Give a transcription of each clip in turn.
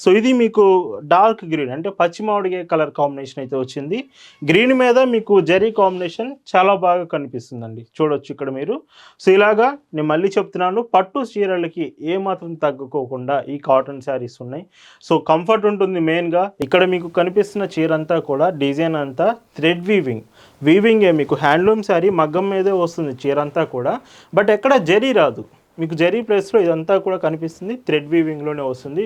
So ఇది మీకు dark green అంటే పచ్చి మామిడికాయ కలర్ కాంబినేషన్ అయితే వచ్చింది. గ్రీన్ మీద మీకు జరీ కాంబినేషన్ చాలా బాగా కనిపిస్తుందండి. చూడొచ్చు ఇక్కడ మీరు. సో ఇలాగా నేను మళ్ళీ చెప్తున్నాను, పట్టు చీరలకి ఏమాత్రం తగ్గుకోకుండా ఈ కాటన్ శారీస్ ఉన్నాయి. సో కంఫర్ట్ ఉంటుంది మెయిన్గా. ఇక్కడ మీకు కనిపిస్తున్న చీర అంతా కూడా డిజైన్ అంతా థ్రెడ్ వీవింగే మీకు హ్యాండ్లూమ్ శారీ మగ్గం మీదే వస్తుంది చీర అంతా కూడా. బట్ ఎక్కడ జరీ రాదు, మీకు జరీ ప్లేస్లో ఇదంతా కూడా కనిపిస్తుంది, థ్రెడ్ వీవింగ్లోనే వస్తుంది.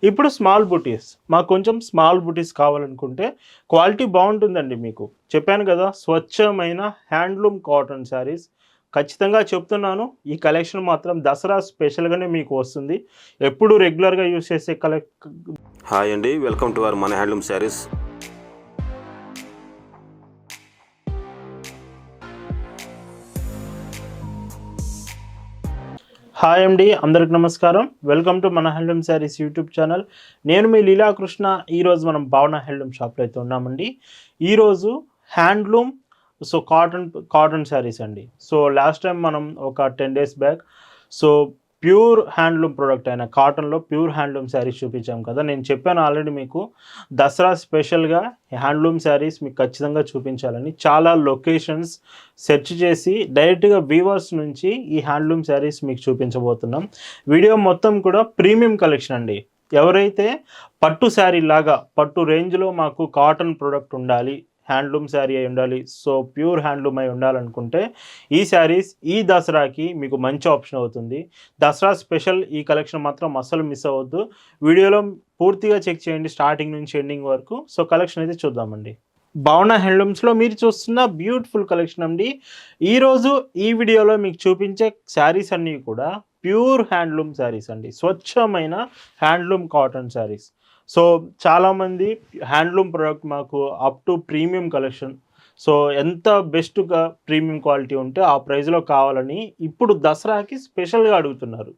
ఇప్పుడు స్మాల్ బుటీస్, మాకు కొంచెం స్మాల్ బుటీస్ కావాలనుకుంటే క్వాలిటీ బాగుంటుందండి. మీకు చెప్పాను కదా, స్వచ్ఛమైన హ్యాండ్లూమ్ కాటన్ శారీస్. ఖచ్చితంగా చెప్తున్నాను, ఈ కలెక్షన్ మాత్రం దసరా స్పెషల్గానే మీకు వస్తుంది. ఎప్పుడు రెగ్యులర్గా యూజ్ చేసే హాయ్ అండి, వెల్కమ్ టు అవర్ మన హ్యాండ్లూమ్ శారీస్. హాయ్ అండి, అందరికి నమస్కారం. వెల్కమ్ టు మన హ్యాండ్లూమ్ శారీస్ యూట్యూబ్ ఛానల్. నేను మీ లీలాకృష్ణ. ఈరోజు మనం భావన హ్యాండ్లూమ్ షాప్లో అయితే ఉన్నామండి. ఈరోజు హ్యాండ్లూమ్ కాటన్ శారీస్ అండి. సో లాస్ట్ టైం మనం ఒక 10 days back pure handloom product అయిన కాటన్లో ప్యూర్ హ్యాండ్లూమ్ శారీస్ చూపించాం కదా. నేను చెప్పాను ఆల్రెడీ మీకు దసరా స్పెషల్గా హ్యాండ్లూమ్ శారీస్ మీకు ఖచ్చితంగా చూపించాలని. చాలా లొకేషన్స్ సెర్చ్ చేసి డైరెక్ట్గా వీవర్స్ నుంచి ఈ హ్యాండ్లూమ్ శారీస్ మీకు చూపించబోతున్నాం. వీడియో మొత్తం కూడా ప్రీమియం కలెక్షన్ అండి. ఎవరైతే పట్టు శారీ లాగా పట్టు రేంజ్లో మాకు కాటన్ ప్రోడక్ట్ ఉండాలి, హ్యాండ్లూమ్ శారీ అయి ఉండాలి, సో ప్యూర్ హ్యాండ్లూమ్ అయి ఉండాలనుకుంటే ఈ శారీస్ ఈ దసరాకి మీకు మంచి ఆప్షన్ అవుతుంది. దసరా స్పెషల్ ఈ కలెక్షన్ మాత్రం అస్సలు మిస్ అవ్వద్దు. వీడియోలో పూర్తిగా చెక్ చేయండి స్టార్టింగ్ నుంచి ఎండింగ్ వరకు. సో కలెక్షన్ అయితే చూద్దామండి. భావన హ్యాండ్లూమ్స్లో మీరు చూస్తున్న బ్యూటిఫుల్ కలెక్షన్ అండి. ఈరోజు ఈ వీడియోలో మీకు చూపించే శారీస్ అన్నీ కూడా ప్యూర్ హ్యాండ్లూమ్ శారీస్ అండి. స్వచ్ఛమైన హ్యాండ్లూమ్ కాటన్ శారీస్. సో చాలామంది హ్యాండ్లూమ్ ప్రోడక్ట్ మాకు up to premium collection, so ఎంత బెస్ట్గా ప్రీమియం క్వాలిటీ ఉంటే ఆ ప్రైస్లో కావాలని ఇప్పుడు దసరాకి స్పెషల్గా అడుగుతున్నారు.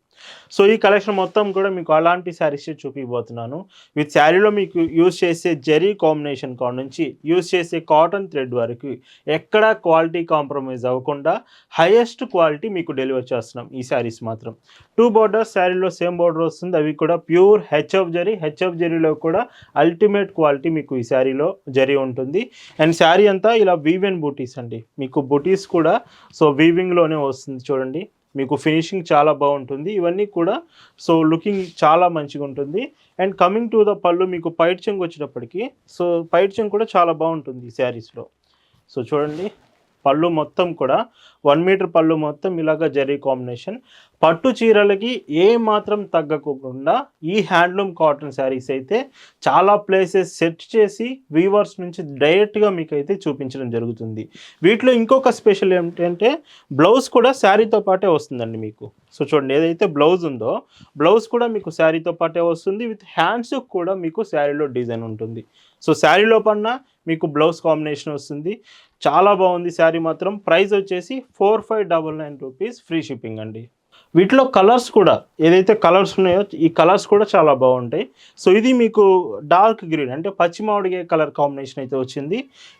సో ఈ కలెక్షన్ మొత్తం కూడా మీకు అలాంటి శారీస్ చూపిపోతున్నాను. విత్ శారీలో మీకు యూజ్ చేసే జరీ కాంబినేషన్ కాడ నుంచి యూజ్ చేసే కాటన్ థ్రెడ్ వరకు ఎక్కడా క్వాలిటీ కాంప్రమైజ్ అవ్వకుండా హైయెస్ట్ క్వాలిటీ మీకు డెలివర్ చేస్తున్నాం ఈ శారీస్ మాత్రం. 2 borders శారీలో సేమ్ బార్డర్ వస్తుంది, అవి కూడా ప్యూర్ హెచ్ఎఫ్ జరీలో కూడా అల్టిమేట్ క్వాలిటీ మీకు ఈ శారీలో జరీ ఉంటుంది. అండ్ శారీ అంతా ఇలా వీవెన్ బూటీస్ అండి. మీకు బూటీస్ కూడా సో వీవింగ్లోనే వస్తుంది. చూడండి, మీకు ఫినిషింగ్ చాలా బాగుంటుంది. ఇవన్నీ కూడా సో లుకింగ్ చాలా మంచిగా ఉంటుంది. అండ్ కమింగ్ టు ద పళ్ళు, మీకు పైట్ చెంగు వచ్చేటప్పటికి సో పైట్ చెంగు కూడా చాలా బాగుంటుంది ఈ శారీస్లో. సో చూడండి, పళ్ళు మొత్తం కూడా 1 meter పళ్ళు మొత్తం ఇలాగ జరీ కాంబినేషన్. పట్టు చీరలకి ఏ మాత్రం తగ్గకుండా ఈ హ్యాండ్లూమ్ కాటన్ శారీస్ అయితే చాలా ప్లేసెస్ సెట్ చేసి వీవర్స్ నుంచి డైరెక్ట్గా మీకు అయితే చూపించడం జరుగుతుంది. వీటిలో ఇంకొక స్పెషల్ ఏంటంటే బ్లౌజ్ కూడా శారీతో పాటే వస్తుందండి మీకు. సో చూడండి, ఏదైతే బ్లౌజ్ ఉందో బ్లౌజ్ కూడా మీకు శారీతో పాటే వస్తుంది. విత్ హ్యాండ్స్ కూడా మీకు శారీలో డిజైన్ ఉంటుంది. సో శారీలో పన్నా మీకు బ్లౌజ్ కాంబినేషన్ వస్తుంది. చాలా బాగుంది శారీ మాత్రం. ప్రైస్ వచ్చేసి 4599 రూపీస్, ఫ్రీ షిప్పింగ్ అండి. వీటిలో కలర్స్ కూడా ఏదైతే కలర్స్ ఉన్నాయో ఈ కలర్స్ కూడా చాలా బాగుంటాయి. సో ఇది మీకు డార్క్ గ్రీన్ అంటే పచ్చి మామిడికాయ కలర్ కాంబినేషన్ అయితే వచ్చింది.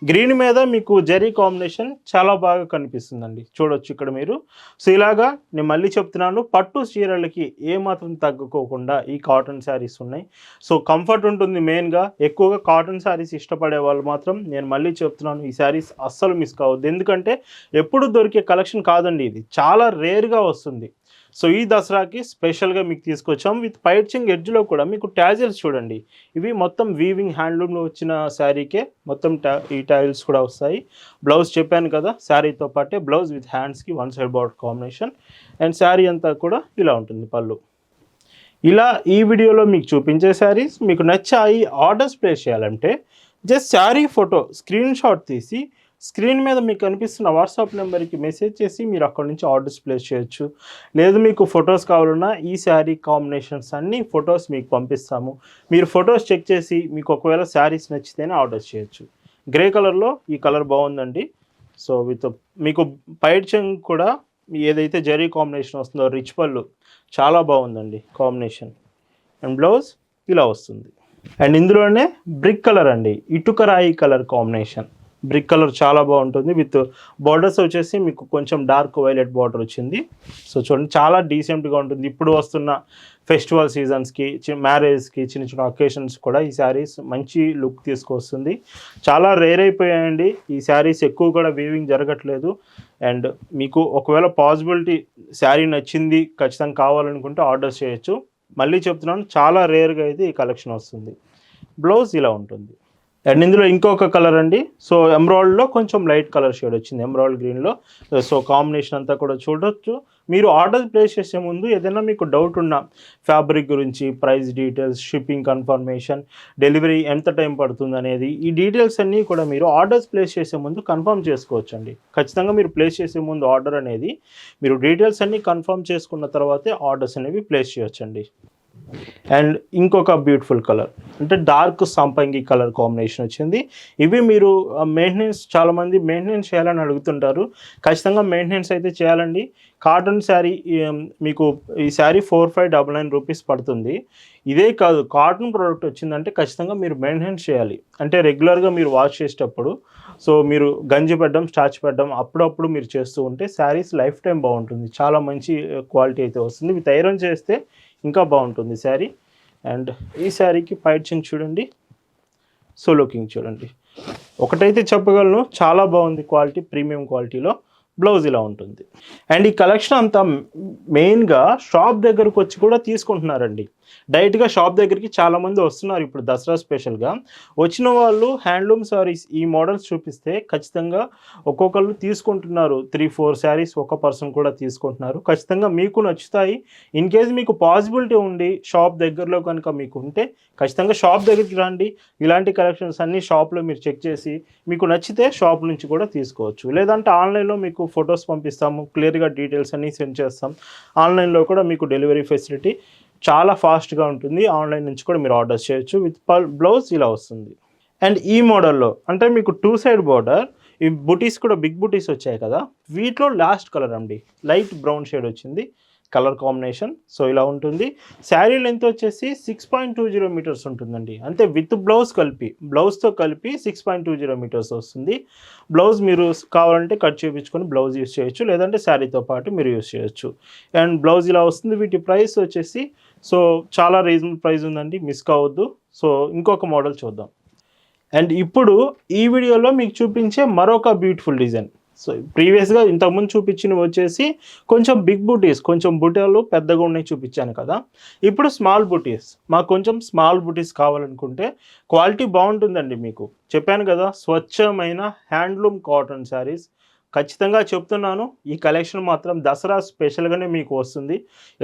గ్రీన్ మీద మీకు జరీ కాంబినేషన్ చాలా బాగా కనిపిస్తుందండి. చూడొచ్చు ఇక్కడ మీరు. సో ఇలాగా నేను మళ్ళీ చెప్తున్నాను, పట్టు చీరలకి ఏమాత్రం తగ్గుకోకుండా ఈ కాటన్ శారీస్ ఉన్నాయి. సో కంఫర్ట్ ఉంటుంది మెయిన్గా. ఎక్కువగా కాటన్ శారీస్ ఇష్టపడే వాళ్ళు మాత్రం నేను మళ్ళీ చెప్తున్నాను, ఈ శారీస్ అస్సలు మిస్ కావద్దు. ఎందుకంటే ఎప్పుడు దొరికే కలెక్షన్ కాదండి, ఇది చాలా రేర్గా వస్తుంది. సో ఈ దసరాకి స్పెషల్గా మీకు తీసుకొచ్చాం. విత్ పైట్ చెంగ్ ఎడ్జ్లో కూడా మీకు ట్యాజిల్స్ చూడండి, ఇవి మొత్తం వీవింగ్ హ్యాండ్లూమ్లో వచ్చిన శారీకే మొత్తం ఈ ట్యాజిల్స్ కూడా వస్తాయి. బ్లౌజ్ చెప్పాను కదా, శారీతో పాటే బ్లౌజ్ విత్ హ్యాండ్స్కి 1 side border combination. And sari అంతా కూడా ఇలా ఉంటుంది పళ్ళు. ఇలా ఈ వీడియోలో మీకు చూపించే శారీస్ మీకు నచ్చాయి, ఆర్డర్స్ ప్లేస్ చేయాలంటే just sari photo screen shot తీసి స్క్రీన్ మీద మీకు కనిపిస్తున్న వాట్సాప్ నెంబర్కి మెసేజ్ చేసి మీరు అక్కడ నుంచి ఆర్డర్స్ ప్లేస్ చేయొచ్చు. లేదు మీకు ఫొటోస్ కావాలన్నా ఈ శారీ కాంబినేషన్స్ అన్ని ఫొటోస్ మీకు పంపిస్తాము. మీరు ఫొటోస్ చెక్ చేసి మీకు ఒకవేళ శారీస్ నచ్చితేనే ఆర్డర్స్ చేయొచ్చు. గ్రే కలర్లో ఈ కలర్ బాగుందండి. సో విత్ మీకు పైట్ చెంగ్ కూడా ఏదైతే జరీ కాంబినేషన్ వస్తుందో రిచ్ పళ్ళు చాలా బాగుందండి కాంబినేషన్. అండ్ బ్లౌజ్ ఇలా వస్తుంది. అండ్ ఇందులోనే బ్రిక్ కలర్ అండి, ఇటుక రాయి కలర్ కాంబినేషన్ బ్రిక్ కలర్ చాలా బాగుంటుంది. విత్ బార్డర్స్ వచ్చేసి మీకు కొంచెం డార్క్ వైలెట్ బార్డర్ వచ్చింది. సో చూడండి చాలా డీసెంట్గా ఉంటుంది. ఇప్పుడు వస్తున్న ఫెస్టివల్ సీజన్స్కి, మ్యారేజ్కి, చిన్న చిన్న అకేషన్స్ కూడా ఈ శారీస్ మంచి లుక్ తీసుకొస్తుంది. చాలా రేర్ అయిపోయాయండి ఈ శారీస్, ఎక్కువ కూడా వీవింగ్ జరగట్లేదు. అండ్ మీకు ఒకవేళ పాసిబిలిటీ శారీ నచ్చింది ఖచ్చితంగా కావాలనుకుంటే ఆర్డర్ చేయొచ్చు. మళ్ళీ చెప్తున్నాను, చాలా రేర్గా అయితే ఈ కలెక్షన్ వస్తుంది. బ్లౌజ్ ఇలా ఉంటుంది. అండ్ ఇందులో ఇంకొక కలర్ అండి. సో ఎమరాల్డ్లో కొంచెం లైట్ కలర్ షేడ్ వచ్చింది, ఎమరాల్డ్ గ్రీన్లో. సో కాంబినేషన్ అంతా కూడా చూడొచ్చు. మీరు ఆర్డర్ ప్లేస్ చేసే ముందు ఏదైనా మీకు డౌట్ ఉన్న ఫ్యాబ్రిక్ గురించి, price details, shipping confirmation, delivery ఎంత టైం పడుతుంది అనేది, ఈ డీటెయిల్స్ అన్నీ కూడా మీరు ఆర్డర్స్ ప్లేస్ చేసే ముందు కన్ఫర్మ్ చేసుకోవచ్చండి. ఖచ్చితంగా మీరు ప్లేస్ చేసే ముందు ఆర్డర్ అనేది మీరు డీటెయిల్స్ అన్నీ కన్ఫర్మ్ చేసుకున్న తర్వాతే ఆర్డర్స్ అనేవి ప్లేస్ చేయొచ్చండి. అండ్ ఇంకొక బ్యూటిఫుల్ కలర్ అంటే డార్క్ సంపంగి కలర్ కాంబినేషన్ వచ్చింది. ఇవి మీరు మెయింటెనెన్స్, చాలామంది మెయింటెనెన్స్ చేయాలని అడుగుతుంటారు. ఖచ్చితంగా మెయింటెనెన్స్ అయితే చేయాలండి. కాటన్ శారీ మీకు ఈ శారీ 4599 రూపీస్ పడుతుంది. ఇదే కాదు, కాటన్ ప్రోడక్ట్ వచ్చిందంటే ఖచ్చితంగా మీరు మెయింటెనెన్స్ చేయాలి. అంటే రెగ్యులర్గా మీరు వాష్ చేసేటప్పుడు సో మీరు గంజి పెట్టడం, స్టార్చ్ పెట్టడం అప్పుడప్పుడు మీరు చేస్తూ ఉంటే శారీస్ లైఫ్ టైం బాగుంటుంది. చాలా మంచి క్వాలిటీ అయితే వస్తుంది. విత్ ఐరన్ చేస్తే ఇంకా బాగుంటుంది శారీ. అండ్ ఈ శారీకి పైచింగ్ చూడండి, సో లుకింగ్ చూడండి. ఒకటైతే చెప్పగలను, చాలా బాగుంది క్వాలిటీ, ప్రీమియం క్వాలిటీలో. బ్లౌజ్ ఇలా ఉంటుంది. అండ్ ఈ కలెక్షన్ అంతా మెయిన్గా షాప్ దగ్గరకు వచ్చి కూడా తీసుకుంటున్నారండి. డైరెక్ట్గా షాప్ దగ్గరికి చాలామంది వస్తున్నారు ఇప్పుడు దసరా స్పెషల్గా. వచ్చిన వాళ్ళు హ్యాండ్లూమ్ శారీస్ ఈ మోడల్స్ చూపిస్తే ఖచ్చితంగా ఒక్కొక్కరు తీసుకుంటున్నారు. 3-4 శారీస్ ఒక పర్సన్ కూడా తీసుకుంటున్నారు. ఖచ్చితంగా మీకు నచ్చుతాయి. ఇన్ కేస్ మీకు పాసిబిలిటీ ఉండి షాప్ దగ్గరలో కనుక మీకు ఉంటే ఖచ్చితంగా షాప్ దగ్గరికి రండి. ఇలాంటి కలెక్షన్స్ అన్నీ షాప్లో మీరు చెక్ చేసి మీకు నచ్చితే షాప్ నుంచి కూడా తీసుకోవచ్చు. లేదంటే ఆన్లైన్లో మీకు ఫొటోస్ పంపిస్తాము, క్లియర్గా డీటెయిల్స్ అన్నీ సెండ్ చేస్తాం. ఆన్లైన్లో కూడా మీకు డెలివరీ ఫెసిలిటీ చాలా ఫాస్ట్గా ఉంటుంది. ఆన్లైన్ నుంచి కూడా మీరు ఆర్డర్ చేయొచ్చు. విత్ బ్లౌజ్ ఇలా వస్తుంది. అండ్ ఈ మోడల్లో అంటే మీకు 2 సైడ్ బార్డర్, ఈ బుటీస్ కూడా బిగ్ బుటీస్ వచ్చాయి కదా, వీటిలో లాస్ట్ కలర్ అండి లైట్ బ్రౌన్ షేడ్ వచ్చింది కలర్ కాంబినేషన్. సో ఇలా ఉంటుంది. శారీ లెంత్ వచ్చేసి 6.20 మీటర్స్ ఉంటుందండి. అంటే విత్ బ్లౌజ్ కలిపి, బ్లౌజ్తో కలిపి 6.20 మీటర్స్ వస్తుంది. బ్లౌజ్ మీరు కావాలంటే కట్ చేయించుకొని బ్లౌజ్ యూస్ చేయొచ్చు, లేదంటే శారీతో పాటు మీరు యూస్ చేయొచ్చు. అండ్ బ్లౌజ్ ఇలా వస్తుంది. వీటి ప్రైస్ వచ్చేసి సో చాలా రీజనబుల్ ప్రైస్ ఉందండి, మిస్ కావద్దు. సో ఇంకొక మోడల్ చూద్దాం. అండ్ ఇప్పుడు ఈ వీడియోలో మీకు చూపించే మరొక బ్యూటిఫుల్ డిజైన్. సో ప్రీవియస్గా ఇంతకుముందు చూపించినవి వచ్చేసి కొంచెం బిగ్ బుటీస్, కొంచెం బుటీలు పెద్దగా ఉన్నాయి చూపించాను కదా. ఇప్పుడు స్మాల్ బుటీస్, మాకు కొంచెం స్మాల్ బుటీస్ కావాలనుకుంటే క్వాలిటీ బాగుంటుందండి. మీకు చెప్పాను కదా, స్వచ్ఛమైన హ్యాండ్లూమ్ కాటన్ శారీస్. ఖచ్చితంగా చెప్తున్నాను, ఈ కలెక్షన్ మాత్రం దసరా స్పెషల్గానే మీకు వస్తుంది.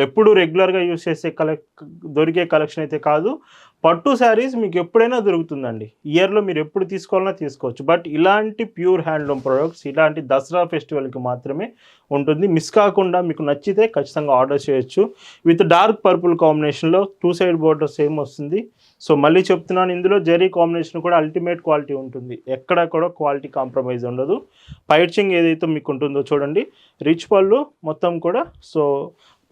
ఎప్పుడు రెగ్యులర్గా యూస్ చేసే దొరికే కలెక్షన్ అయితే కాదు. పట్టు శారీస్ మీకు ఎప్పుడైనా దొరుకుతుందండి. ఇయర్లో మీరు ఎప్పుడు తీసుకోవాలన్నా తీసుకోవచ్చు. బట్ ఇలాంటి ప్యూర్ హ్యాండ్లూమ్ ప్రొడక్ట్స్ ఇలాంటి దసరా ఫెస్టివల్కి మాత్రమే ఉంటుంది. మిస్ కాకుండా మీకు నచ్చితే ఖచ్చితంగా ఆర్డర్ చేయొచ్చు. విత్ డార్క్ పర్పుల్ కాంబినేషన్లో 2 సైడ్ బోర్డర్ సేమ్ వస్తుంది. సో మళ్ళీ చెప్తున్నాను, ఇందులో జరీ కాంబినేషన్ కూడా అల్టిమేట్ క్వాలిటీ ఉంటుంది. ఎక్కడ కూడా క్వాలిటీ కాంప్రమైజ్ ఉండదు. పైచింగ్ ఏదైతే మీకు ఉంటుందో చూడండి, రిచ్ పళ్ళు మొత్తం కూడా. సో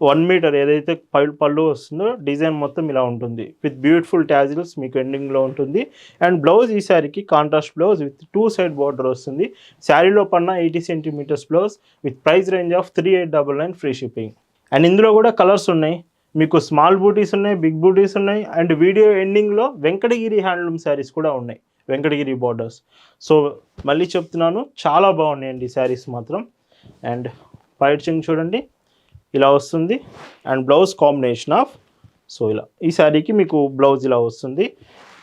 1 మీటర్ ఏదైతే పళ్ళు వస్తుందో డిజైన్ మొత్తం ఇలా ఉంటుంది. విత్ బ్యూటిఫుల్ ట్యాజిల్స్ మీకు ఎండింగ్లో ఉంటుంది. అండ్ బ్లౌజ్ ఈ శారీకి contrast blouse with 2 side border వస్తుంది. శారీలో పన్న 80 centimetres blouse with price range of 3899 free shipping. And ఇందులో కూడా కలర్స్ ఉన్నాయి. మీకు స్మాల్ బూటీస్ ఉన్నాయి, బిగ్ బూటీస్ ఉన్నాయి. అండ్ వీడియో ఎండింగ్లో వెంకటగిరి హ్యాండ్లూమ్ శారీస్ కూడా ఉన్నాయి, వెంకటగిరి బార్డర్స్. సో మళ్ళీ చెప్తున్నాను, చాలా బాగున్నాయండి ఈ శారీస్ మాత్రం. అండ్ పైచింగ్ చూడండి ఇలా వస్తుంది. And blouse combination of so ఇలా ఈ శారీకి మీకు బ్లౌజ్ ఇలా వస్తుంది.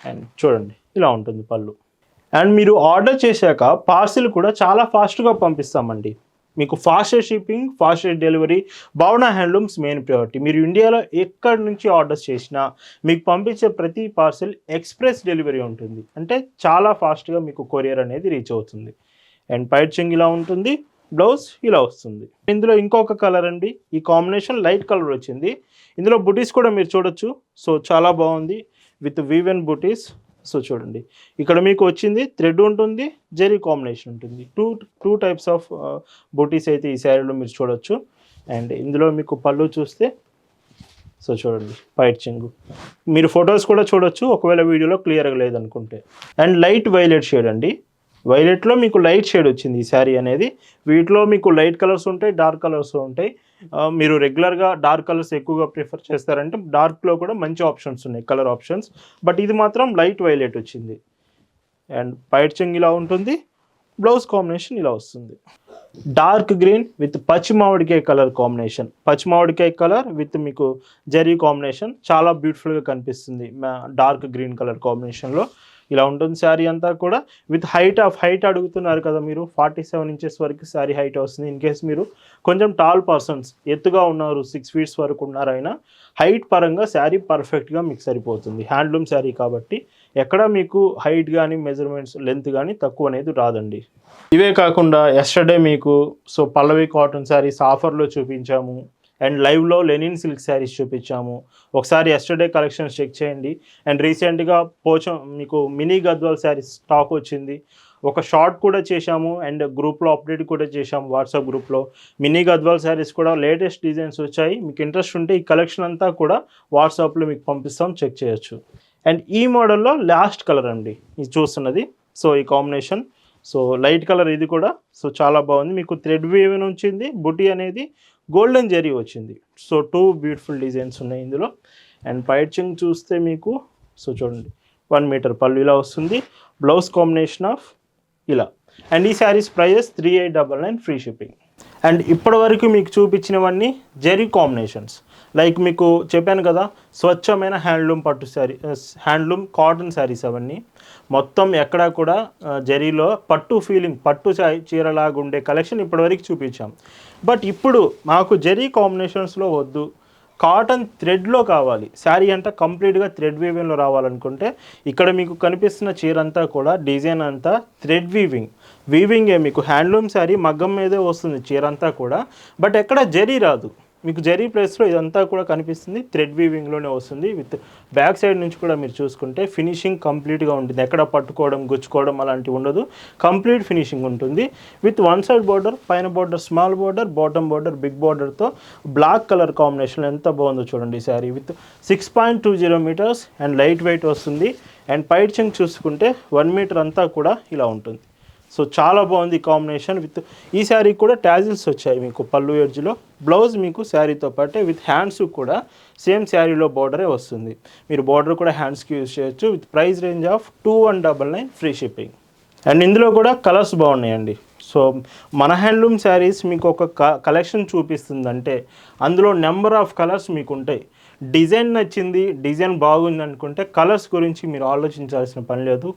అండ్ చూడండి ఇలా ఉంటుంది పళ్ళు. అండ్ మీరు ఆర్డర్ చేశాక పార్సిల్ కూడా చాలా ఫాస్ట్గా పంపిస్తామండి. మీకు ఫాస్టర్ షిప్పింగ్, ఫాస్టర్ డెలివరీ భావన హ్యాండ్లూమ్స్ మెయిన్ ప్రయారిటీ. మీరు ఇండియాలో ఎక్కడి నుంచి ఆర్డర్స్ చేసినా మీకు పంపించే ప్రతి పార్సిల్ ఎక్స్ప్రెస్ డెలివరీ ఉంటుంది. అంటే చాలా ఫాస్ట్గా మీకు కొరియర్ అనేది రీచ్ అవుతుంది. అండ్ పైచింగ్ ఇలా ఉంటుంది, బ్లౌజ్ ఇలా వస్తుంది. ఇందులో ఇంకొక కలర్ అండి, ఈ కాంబినేషన్ లైట్ కలర్ వచ్చింది. ఇందులో బుటీస్ కూడా మీరు చూడొచ్చు. సో చాలా బాగుంది విత్ వీవెన్ బుటీస్. సో చూడండి, ఇక్కడ మీకు వచ్చింది థ్రెడ్ ఉంటుంది, జెరీ కాంబినేషన్ ఉంటుంది. టూ టైప్స్ ఆఫ్ బుటీస్ అయితే ఈ శారీలో మీరు చూడొచ్చు. అండ్ ఇందులో మీకు పళ్ళు చూస్తే సో చూడండి పైచింగ్, మీరు ఫొటోస్ కూడా చూడొచ్చు ఒకవేళ వీడియోలో క్లియర్గా లేదనుకుంటే. అండ్ లైట్ వైలెట్ షేడ్ అండి, వైలెట్లో మీకు లైట్ షేడ్ వచ్చింది ఈ శారీ అనేది. వీటిలో మీకు లైట్ కలర్స్ ఉంటాయి, డార్క్ కలర్స్ ఉంటాయి. మీరు రెగ్యులర్గా డార్క్ కలర్స్ ఎక్కువగా ప్రిఫర్ చేస్తారంటే డార్క్లో కూడా మంచి ఆప్షన్స్ ఉన్నాయి, కలర్ ఆప్షన్స్. బట్ ఇది మాత్రం లైట్ వైలెట్ వచ్చింది. అండ్ పైట్ చెంగ్ ఇలా ఉంటుంది, బ్లౌజ్ కాంబినేషన్ ఇలా వస్తుంది. డార్క్ గ్రీన్ విత్ పచ్చి మామిడికాయ కలర్ కాంబినేషన్, పచ్చి మామిడికాయ కలర్ విత్ మీకు జరీ కాంబినేషన్ చాలా బ్యూటిఫుల్గా కనిపిస్తుంది. డార్క్ గ్రీన్ కలర్ కాంబినేషన్లో ఇలా ఉంటుంది శారీ అంతా కూడా. విత్ హైట్ అడుగుతున్నారు కదా మీరు, 47 ఇంచెస్ వరకు శారీ హైట్ వస్తుంది. ఇన్ కేస్ మీరు కొంచెం టాల్ పర్సన్స్, ఎత్తుగా ఉన్నారు, 6 feet వరకు ఉన్నారైనా హైట్ పరంగా శారీ పర్ఫెక్ట్గా మీకు సరిపోతుంది. హ్యాండ్లూమ్ శారీ కాబట్టి ఎక్కడ మీకు హైట్ కానీ మెజర్మెంట్స్ లెంత్ కానీ తక్కువ అనేది రాదండి. ఇవే కాకుండా ఎస్టర్డే మీకు పల్లవి కాటన్ శారీస్ ఆఫర్లో చూపించాము, అండ్ లైవ్లో లెనిన్ సిల్క్ శారీస్ చూపించాము. ఒకసారి ఎస్టర్డే కలెక్షన్స్ చెక్ చేయండి. అండ్ రీసెంట్గా మీకు మినీ గద్వాల్ శారీస్ స్టాక్ వచ్చింది, ఒక షార్ట్ కూడా చేశాము. అండ్ గ్రూప్లో అప్డేట్ కూడా చేశాము, వాట్సాప్ గ్రూప్లో. మినీ గద్వాల్ శారీస్ కూడా లేటెస్ట్ డిజైన్స్ వచ్చాయి. మీకు ఇంట్రెస్ట్ ఉంటే ఈ కలెక్షన్ అంతా కూడా వాట్సాప్లో మీకు పంపిస్తాం, చెక్ చేయొచ్చు. అండ్ ఈ మోడల్లో లాస్ట్ కలర్ అండి ఇది చూస్తున్నది. ఈ కాంబినేషన్ లైట్ కలర్ ఇది కూడా చాలా బాగుంది. మీకు థ్రెడ్ వీవ్ వచ్చింది, బుటీ అనేది గోల్డెన్ జరీ వచ్చింది. 2 బ్యూటిఫుల్ డిజైన్స్ ఉన్నాయి ఇందులో. అండ్ పైట్ చెంగ్ చూస్తే మీకు చూడండి 1 మీటర్ పళ్ళు ఇలా వస్తుంది, బ్లౌజ్ కాంబినేషన్ ఆఫ్ ఇలా. అండ్ ఈ sarees prices 3899 free shipping. And ఇప్పటి వరకు మీకు చూపించినవన్నీ జరీ కాంబినేషన్స్. లైక్ మీకు చెప్పాను కదా, స్వచ్ఛమైన హ్యాండ్లూమ్ పట్టు శారీ, హ్యాండ్లూమ్ కాటన్ శారీస్ అవన్నీ. మొత్తం ఎక్కడా కూడా జరీలో పట్టు ఫీలింగ్, పట్టు చీరలాగా ఉండే కలెక్షన్ ఇప్పటివరకు చూపించాం. బట్ ఇప్పుడు మాకు జరీ కాంబినేషన్స్లో వద్దు, కాటన్ థ్రెడ్లో కావాలి శారీ అంతా, కంప్లీట్గా థ్రెడ్ వీవింగ్లో రావాలనుకుంటే ఇక్కడ మీకు కనిపిస్తున్న చీర అంతా కూడా డిజైన్ అంతా థ్రెడ్ వీవింగే. మీకు హ్యాండ్లూమ్ శారీ మగ్గం మీదే వస్తుంది చీర అంతా కూడా, బట్ ఎక్కడ జరీ రాదు. మీకు జరీ ప్లేస్లో ఇదంతా కూడా కనిపిస్తుంది, థ్రెడ్ వీవింగ్లోనే వస్తుంది. విత్ బ్యాక్ సైడ్ నుంచి కూడా మీరు చూసుకుంటే ఫినిషింగ్ కంప్లీట్గా ఉంటుంది, ఎక్కడ పట్టుకోవడం గుచ్చుకోవడం అలాంటివి ఉండదు, కంప్లీట్ ఫినిషింగ్ ఉంటుంది. విత్ 1 side బార్డర్, పైన border small border, bottom border big బార్డర్తో బ్లాక్ కలర్ కాంబినేషన్ ఎంత బాగుందో చూడండి sari. With 6.20 meters and light weight వస్తుంది. అండ్ పైట్ చెంగ్ చూసుకుంటే 1 meter అంతా కూడా ఇలా ఉంటుంది. చాలా బాగుంది కాంబినేషన్. విత్ ఈ శారీ కూడా టాజిల్స్ వచ్చాయి మీకు పళ్ళు ఎడ్జ్లో. బ్లౌజ్ మీకు శారీతో పాటే విత్ హ్యాండ్స్ కూడా సేమ్ శారీలో బార్డరే వస్తుంది. మీరు బార్డర్ కూడా హ్యాండ్స్కి యూజ్ చేయొచ్చు. With price range of 2199 free shipping. And ఇందులో కూడా కలర్స్ బాగున్నాయండి. మన హ్యాండ్లూమ్ శారీస్ మీకు ఒక కలెక్షన్ చూపిస్తుందంటే అందులో నెంబర్ ఆఫ్ కలర్స్ మీకు ఉంటాయి. డిజైన్ నచ్చింది, డిజైన్ బాగుంది అనుకుంటే కలర్స్ గురించి మీరు ఆలోచించాల్సిన పని లేదు.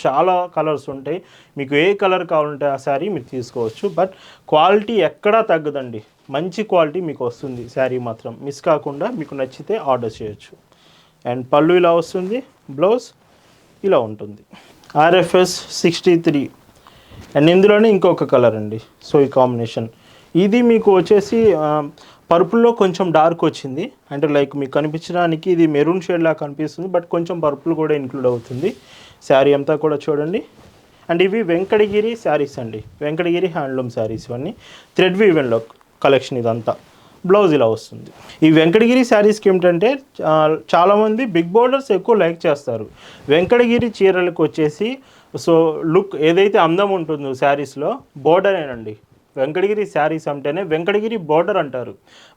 చాలా కలర్స్ ఉంటాయి, మీకు ఏ కలర్ కావాలంటే ఆ శారీ మీరు తీసుకోవచ్చు. బట్ క్వాలిటీ ఎక్కడా తగ్గదండి, మంచి క్వాలిటీ మీకు వస్తుంది. శారీ మాత్రం మిస్ కాకుండా మీకు నచ్చితే ఆర్డర్ చేయొచ్చు. అండ్ పళ్ళు ఇలా వస్తుంది, బ్లౌజ్ ఇలా ఉంటుంది. RFS 63. అండ్ ఇందులోనే ఇంకొక కలర్ అండి. ఈ కాంబినేషన్ ఇది మీకు వచ్చేసి పర్పుల్లో కొంచెం డార్క్ వచ్చింది. అంటే లైక్ మీకు కనిపించడానికి ఇది మెరూన్ షేడ్ లాగా కనిపిస్తుంది, బట్ కొంచెం పర్పుల్ కూడా ఇంక్లూడ్ అవుతుంది. శారీ అంతా కూడా చూడండి. అండ్ ఇవి వెంకటగిరి శారీస్ అండి, వెంకటగిరి హ్యాండ్లూమ్ శారీస్. ఇవన్నీ థ్రెడ్ వీవెన్లో కలెక్షన్ ఇదంతా. బ్లౌజ్ ఇలా వస్తుంది. ఈ వెంకటగిరి శారీస్కి ఏమిటంటే చాలామంది బిగ్ బోర్డర్స్ ఎక్కువ లైక్ చేస్తారు. వెంకటగిరి చీరలకు వచ్చేసి లుక్ ఏదైతే అందం ఉంటుందో శారీస్లో బోర్డరేనండి. వెంకటగిరి శారీస్ అంటేనే వెంకటగిరి బార్డర్ అంటారు.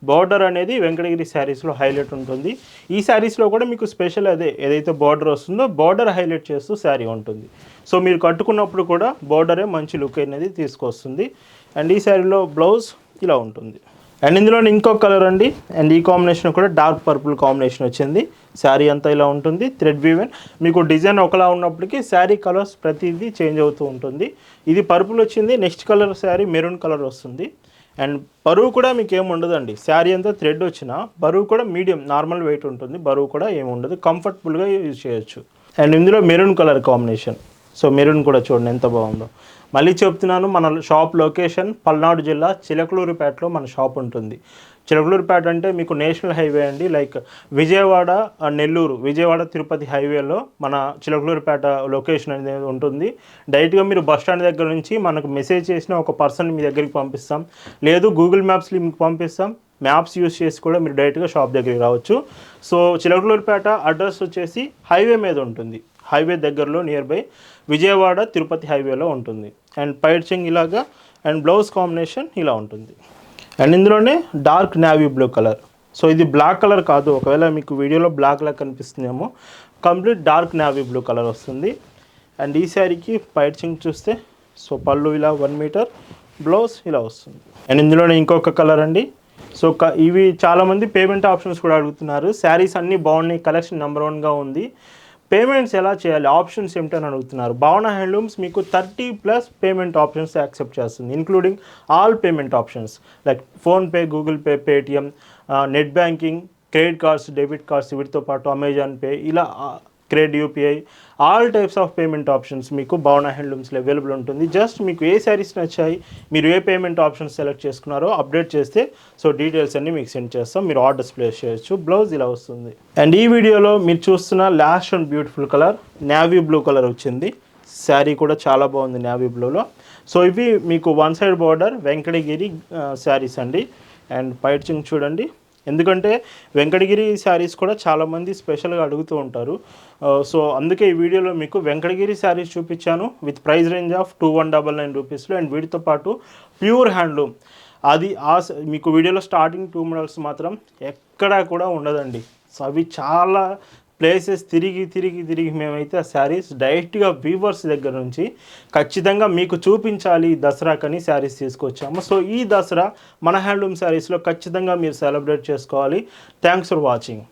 బార్డర్ అనేది వెంకటగిరి శారీస్లో హైలైట్ ఉంటుంది. ఈ శారీస్లో కూడా మీకు స్పెషల్ ఏదైతే బార్డర్ వస్తుందో బార్డర్ హైలైట్ చేస్తూ శారీ ఉంటుంది. మీరు కట్టుకున్నప్పుడు కూడా బార్డరే మంచి లుక్ అనేది తీసుకొస్తుంది. అండ్ ఈ శారీలో బ్లౌజ్ ఇలా ఉంటుంది. అండ్ ఇందులో ఇంకొక కలర్ అండి. అండ్ ఈ కాంబినేషన్ కూడా డార్క్ పర్పుల్ కాంబినేషన్ వచ్చింది. శారీ అంతా ఇలా ఉంటుంది, థ్రెడ్ వీవెన్. మీకు డిజైన్ ఒకలా ఉన్నప్పటికీ శారీ కలర్స్ ప్రతిదీ చేంజ్ అవుతూ ఉంటుంది. ఇది పర్పుల్ వచ్చింది, next colour sari maroon colour వస్తుంది. అండ్ బరువు కూడా మీకు ఏమి ఉండదండి. శారీ అంతా థ్రెడ్ వచ్చినా బరువు కూడా మీడియం నార్మల్ వెయిట్ ఉంటుంది, బరువు కూడా ఏమి ఉండదు, కంఫర్టబుల్గా యూజ్ చేయొచ్చు. అండ్ ఇందులో మెరూన్ కలర్ కాంబినేషన్. మెరూన్ కూడా చూడండి ఎంత బాగుందో. మళ్ళీ చెప్తున్నాను, మన షాప్ లొకేషన్ పల్నాడు జిల్లా చిలకలూరిపేటలో మన షాప్ ఉంటుంది. చిలకలూరిపేట అంటే మీకు నేషనల్ హైవే అండి, లైక్ విజయవాడ నెల్లూరు, విజయవాడ తిరుపతి హైవేలో మన చిలకలూరిపేట లొకేషన్ అనేది ఉంటుంది. డైరెక్ట్గా మీరు బస్ స్టాండ్ దగ్గర నుంచి మనకు మెసేజ్ చేసిన ఒక పర్సన్ మీ దగ్గరికి పంపిస్తాం, లేదు గూగుల్ మ్యాప్స్లో మీకు పంపిస్తాం. మ్యాప్స్ యూస్ చేసి కూడా మీరు డైరెక్ట్గా షాప్ దగ్గరికి రావచ్చు. చిలకలూరిపేట అడ్రస్ వచ్చేసి హైవే మీద ఉంటుంది. హైవే దగ్గరలో నియర్ బై విజయవాడ తిరుపతి హైవేలో ఉంటుంది. అండ్ పైచింగ్ ఇలాగా అండ్ బ్లౌజ్ కాంబినేషన్ ఇలా ఉంటుంది. అండ్ ఇందులోనే dark navy blue colour. So ఇది బ్లాక్ కలర్ కాదు, ఒకవేళ మీకు వీడియోలో బ్లాక్ లా కనిపిస్తుందేమో, complete dark navy blue colour వస్తుంది. అండ్ ఈ శారీకి పైచింగ్ చూస్తే సో పళ్ళు ఇలా 1 మీటర్, బ్లౌజ్ ఇలా వస్తుంది. అండ్ ఇందులోనే ఇంకొక కలర్ అండి. సో ఇవి చాలామంది పేమెంట్ ఆప్షన్స్ కూడా అడుగుతున్నారు. శారీస్ అన్నీ బాగున్నాయి, కలెక్షన్ నెంబర్ 1గా ఉంది, పేమెంట్స్ ఎలా చేయాలి, ఆప్షన్స్ ఏమిటని అడుగుతున్నారు. భావన హ్యాండ్లూమ్స్ మీకు 30+ పేమెంట్ ఆప్షన్స్ యాక్సెప్ట్ చేస్తుంది, including all payment options like PhonePe, Google pay, Paytm, net banking, credit cards, debit cards, వీటితో పాటు అమెజాన్ పే, ఇలా credit, UPI, all types of payment options మీకు భావన హ్యాండ్లూమ్స్లో అవైలబుల్ ఉంటుంది. జస్ట్ మీకు ఏ శారీస్ నచ్చాయి, మీరు ఏ పేమెంట్ ఆప్షన్స్ సెలెక్ట్ చేసుకున్నారో అప్డేట్ చేస్తే సో డీటెయిల్స్ అన్నీ మీకు సెండ్ చేస్తాం, మీరు ఆర్డర్స్ ప్లేస్ చేయొచ్చు. బ్లౌజ్ ఇలా వస్తుంది. అండ్ ఈ వీడియోలో మీరు చూస్తున్న last and beautiful colour navy blue colour వచ్చింది. శారీ కూడా చాలా బాగుంది నేవీ బ్లూలో. సో ఇవి మీకు 1 సైడ్ బార్డర్ వెంకటగిరి శారీస్ అండి. అండ్ పైచింగ్ చూడండి, ఎందుకంటే వెంకటగిరి శారీస్ కూడా చాలామంది స్పెషల్గా అడుగుతూ ఉంటారు. సో అందుకే ఈ వీడియోలో మీకు వెంకటగిరి శారీస్ చూపించాను విత్ ప్రైస్ రేంజ్ ఆఫ్ 2199 రూపీస్లో. అండ్ వీటితో పాటు ప్యూర్ హ్యాండ్లూమ్, అది మీకు వీడియోలో స్టార్టింగ్ 2 మోడల్స్ మాత్రం ఎక్కడా కూడా ఉండదండి. సో అవి చాలా ప్లేసెస్ తిరిగి మేమైతే ఆ శారీస్ డైరెక్ట్గా వీవర్స్ దగ్గర నుంచి ఖచ్చితంగా మీకు చూపించాలి దసరాకని శారీస్ తీసుకొచ్చాము. సో ఈ దసరా మన హ్యాండ్లూమ్ శారీస్లో ఖచ్చితంగా మీరు సెలబ్రేట్ చేసుకోవాలి. Thanks for watching.